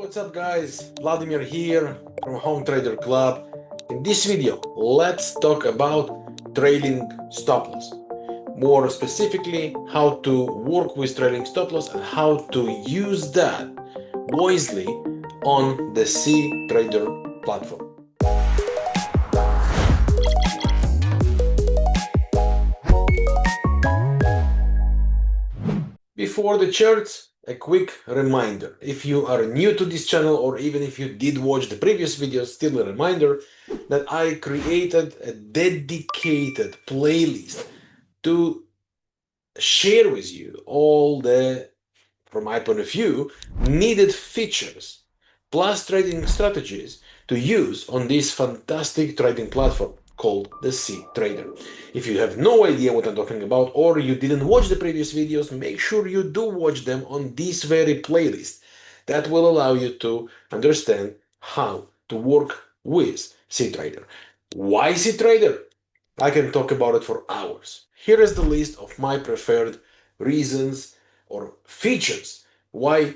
What's up guys, Vladimir here from Home Trader Club. In this video, let's talk about trailing stop loss. More specifically, how to work with trailing stop loss and how to use that wisely on the cTrader platform. Before the charts, a quick reminder. If you are new to this channel or even if you did watch the previous videos, still a reminder that I created a dedicated playlist to share with you all the, from my point of view, needed features plus trading strategies to use on this fantastic trading platform called the cTrader. If you have no idea what I'm talking about or you didn't watch the previous videos, make sure you do watch them on this very playlist. That will allow you to understand how to work with cTrader. Why cTrader? I can talk about it for hours. Here is the list of my preferred reasons or features why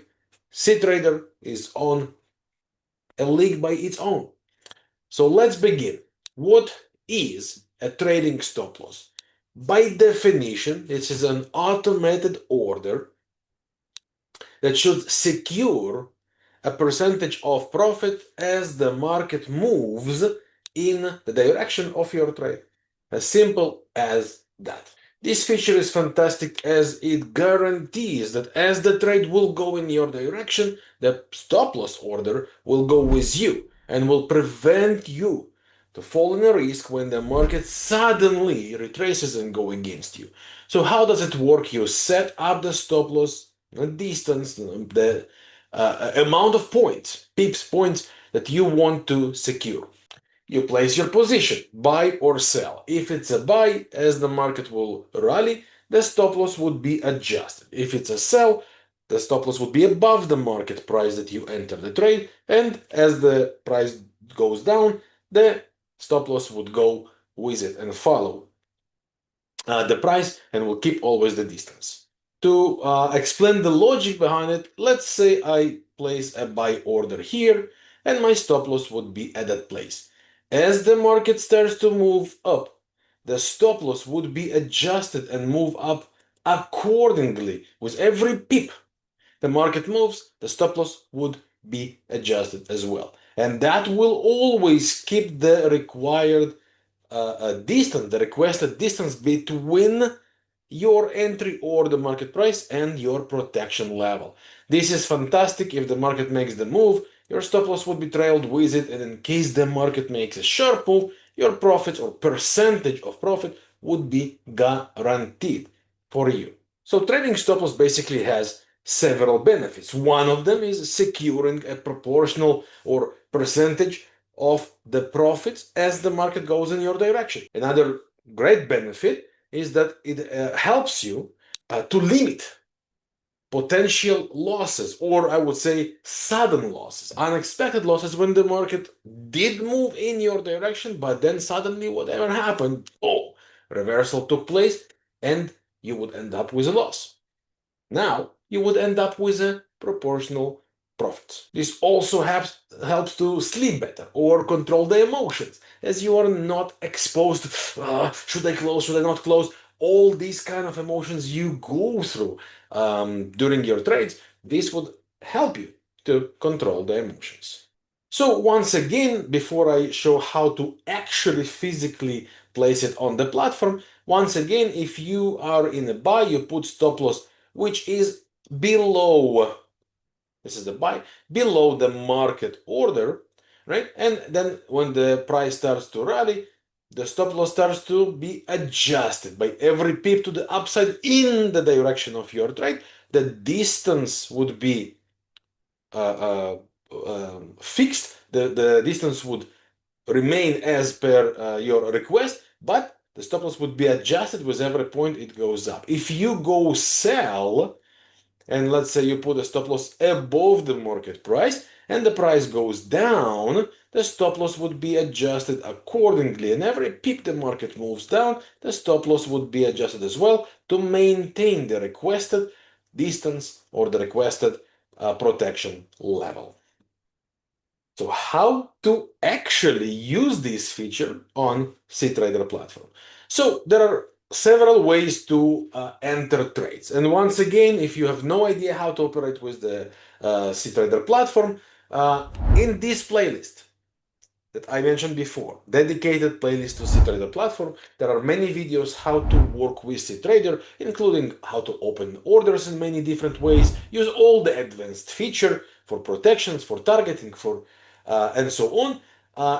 cTrader is on a league by its own. So let's begin. What is a trailing stop loss? By definition, this is an automated order that should secure a percentage of profit as the market moves in the direction of your trade. As simple as that. This feature is fantastic as it guarantees that as the trade will go in your direction, the stop loss order will go with you and will prevent you to fall in a risk when the market suddenly retraces and go against you. So how does it work? You set up the stop loss, the distance, the amount of points, points that you want to secure. You place your position, buy or sell. If it's a buy, as the market will rally, the stop loss would be adjusted. If it's a sell, the stop loss would be above the market price that you enter the trade, and as the price goes down, the stop loss would go with it and follow the price and will keep always the distance. To explain the logic behind it, let's say I place a buy order here and my stop loss would be at that place. As the market starts to move up, the stop loss would be adjusted and move up accordingly. With every pip the market moves, the stop loss would be adjusted as well. And that will always keep the required distance, the requested distance between your entry or the market price and your protection level. This is fantastic. If the market makes the move, your stop loss would be trailed with it, and in case the market makes a sharp move, your profits or percentage of profit would be guaranteed for you. So trading stop loss basically has several benefits. One of them is securing a proportional or percentage of the profits as the market goes in your direction. Another great benefit is that it helps you to limit potential losses, or I would say sudden losses, unexpected losses when the market did move in your direction, but then suddenly whatever happened, reversal took place and you would end up with a loss. Now you would end up with a proportional profit. This also helps to sleep better or control the emotions, as you are not exposed to should I close, should I not close, all these kind of emotions you go through during your trades. This would help you to control the emotions. So once again, before I show how to actually physically place it on the platform, once again, if you are in a buy, you put stop loss which is below, this is the buy, below the market order, right? And then when the price starts to rally, the stop loss starts to be adjusted by every pip to the upside in the direction of your trade. The distance would be fixed. The distance would remain as per your request, but the stop loss would be adjusted with every point it goes up. If you go sell, and let's say you put a stop loss above the market price, and the price goes down, the stop loss would be adjusted accordingly. And every pip the market moves down, the stop loss would be adjusted as well to maintain the requested distance or the requested protection level. So how to actually use this feature on cTrader platform. So there are several ways to enter trades. And once again, if you have no idea how to operate with the cTrader platform, in this playlist that I mentioned before, dedicated playlist to cTrader platform, there are many videos how to work with cTrader, including how to open orders in many different ways, use all the advanced feature for protections, for targeting, for and so on,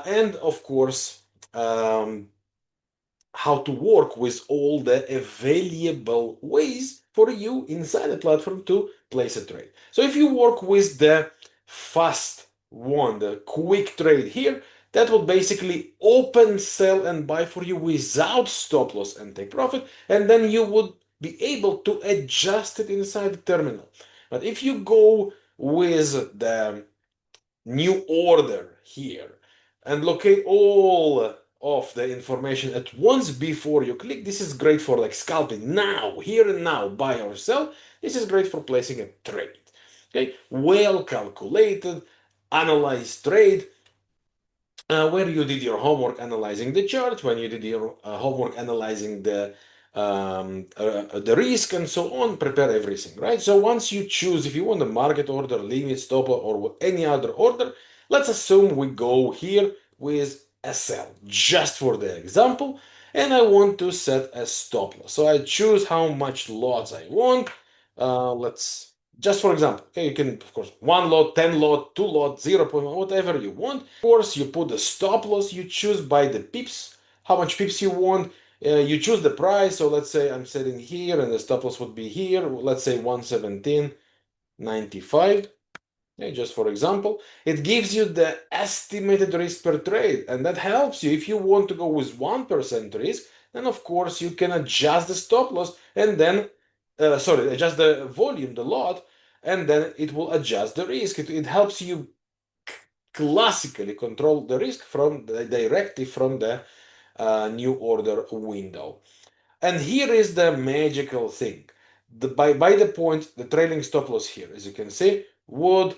and of course, how to work with all the available ways for you inside the platform to place a trade. So if you work with the fast one, the quick trade here, that will basically open, sell, and buy for you without stop loss and take profit, and then you would be able to adjust it inside the terminal. But if you go with the new order here and locate all of the information at once before you click, this is great for like scalping now, here and now, buy or sell. This is great for placing a trade. Okay, well calculated, analyzed trade, where you did your homework analyzing the chart, when you did your homework analyzing the risk and so on, prepare everything, right? So once you choose, if you want a market order, limit, stop, or any other order, let's assume we go here with a sell, just for the example, and I want to set a stop loss. So I choose how much lots I want. Let's just for example, okay, you can, of course, 1 lot, 10 lot, 2 lot, 0, whatever you want. Of course, you put the stop loss, you choose by the pips, how much pips you want. You choose the price. So let's say I'm setting here and the stop loss would be here. Let's say 117.95. Okay, just for example, it gives you the estimated risk per trade, and that helps you. If you want to go with 1% risk, then of course you can adjust the stop loss and then, adjust the volume, the lot, and then it will adjust the risk. It helps you classically control the risk from directly from the new order window. And here is the magical thing. By the point, the trailing stop loss here, as you can see, would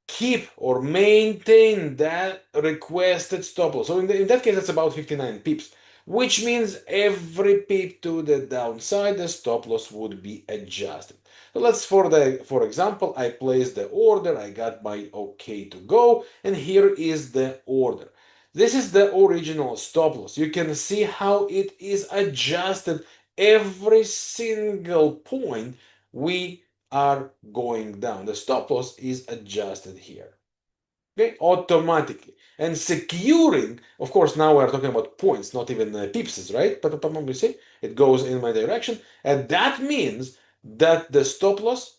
keep or maintain that requested stop loss. So in that case, it's about 59 pips, which means every pip to the downside, the stop loss would be adjusted. So let's, for example, I placed the order, I got my OK to go, and here is the order. This is the original stop loss. You can see how it is adjusted every single point we are going down. The stop loss is adjusted here, okay, automatically. And securing, of course, now we're talking about points, not even pips, right? But you see, it goes in my direction. And that means that the stop loss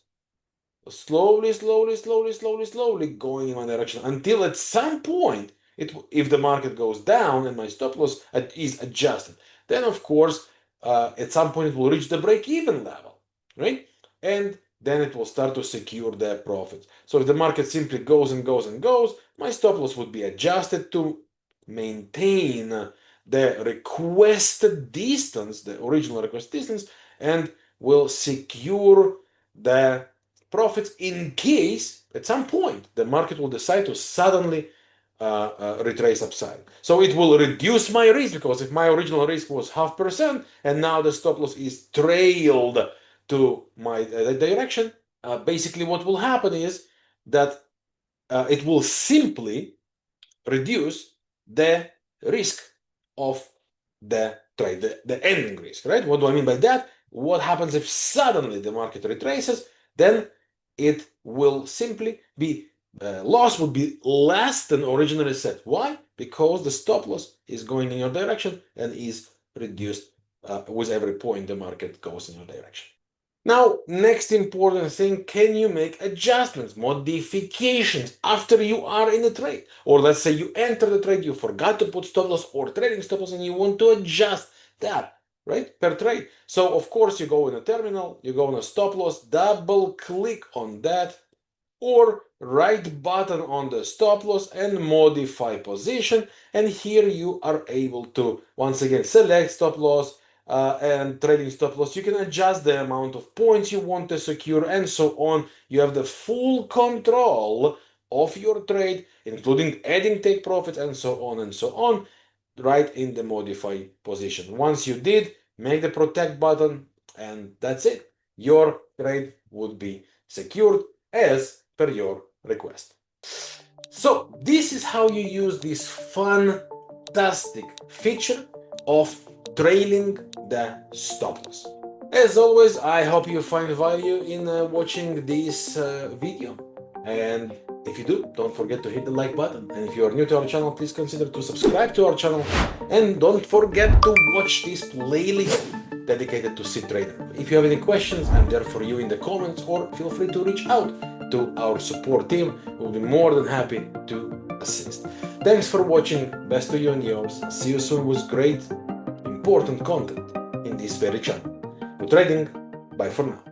slowly, slowly, slowly, slowly, slowly going in my direction until at some point, if the market goes down and my stop loss is adjusted, then of course, at some point it will reach the break-even level, right? And then it will start to secure the profits. So if the market simply goes and goes and goes, my stop loss would be adjusted to maintain the requested distance, the original request distance, and will secure the profits in case at some point the market will decide to suddenly retrace upside. So it will reduce my risk, because if my original risk was 0.5% and now the stop loss is trailed to my direction, basically what will happen is that it will simply reduce the risk of the trade, the ending risk, right? What do I mean by that? What happens if suddenly the market retraces? Then it will simply be loss would be less than originally set. Why? Because the stop loss is going in your direction and is reduced with every point the market goes in your direction. Now, next important thing, can you make adjustments, modifications after you are in the trade? Or let's say you enter the trade, you forgot to put stop loss or trading stop loss and you want to adjust that, right, per trade. So of course you go in a terminal, you go on a stop loss, double click on that, or right button on the stop loss and modify position. And here you are able to once again select stop loss and trading stop loss. You can adjust the amount of points you want to secure and so on. You have the full control of your trade, including adding take profits and so on, right in the modify position. Once you did, make the protect button, and that's it. Your trade would be secured as per your request. So this is how you use this fantastic feature of trailing the stop loss. As always, I hope you find value in watching this video, and if you do, don't forget to hit the like button, and if you are new to our channel, please consider to subscribe to our channel, and don't forget to watch this playlist dedicated to cTrader. If you have any questions, I'm there for you in the comments, or feel free to reach out to our support team. We'll be more than happy to assist. Thanks for watching. Best to you and yours. See you soon with great, important content in this very channel. Good trading. Bye for now.